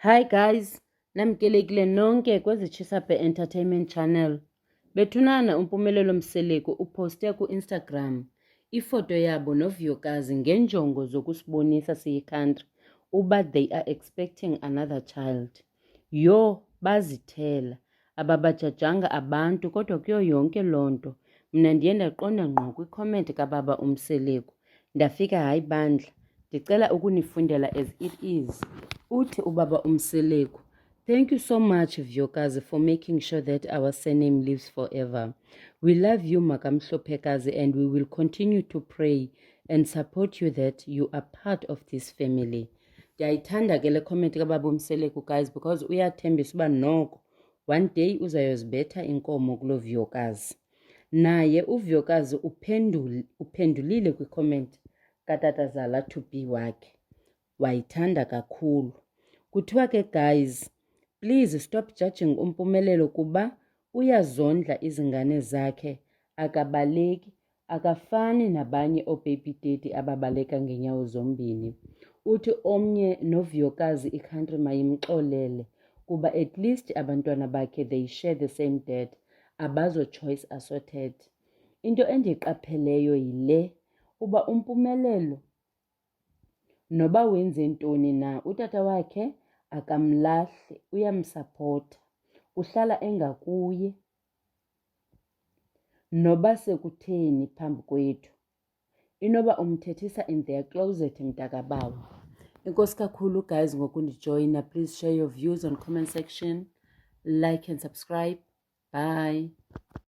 Hi guys, namkelekile nonke kwezi Chisape Entertainment Channel. Bethunana Mpumelelo Mseleku uposte ku-Instagram ifoto yabo novuyokazi ngenjongo zokusibonisa siyi-country uba they are expecting another child. Yo, bazithela, ababajajanga abantu kodwa kuyo yonke loo nto. Mna ndiye ndaqonda ngqo kwicomment kababa uMseleku. Ndafika hayi bandla, ndicela ukunifundela as it is. Uthi ubaba Mseleku, thank you so much Vuyokazi for making sure that our surname lives forever. We love you Makamhlophekazi and we will continue to pray and support you that you are part of this family. Ndiyayithanda ke le comment kababa Mseleku guys because uyathembisa uba noko one day uzayozibetha inkomo kulo Vuyokazi. Naye uVuyokazi uphendulile kwicomment katatazala to be wakhe. Wayithanda kakhulu. Kuthiwa ke guys, please stop judging uMpumelelo kuba uyazondla izingane zakhe, akabaleki, akafani nabanye obaby daddy ababaleka ngenyawo zombini. Uthi omnye noVuyokazi iCountry mayimxolele kuba at least abantwana bakhe they share the same dad, abazo choice assorted. Into endiqapheleyo yile uba uMpumelelo noba wenze ntoni na utata wakhe akamlahli, uyamsapota, uhlala engakuye noba sekutheni phambi kwethu. Inoba umthethisa in their closet mntakabawo. Inkosi kakhulu guys ngokundijoyina. Please share your views on comment section, like and subscribe. Bye.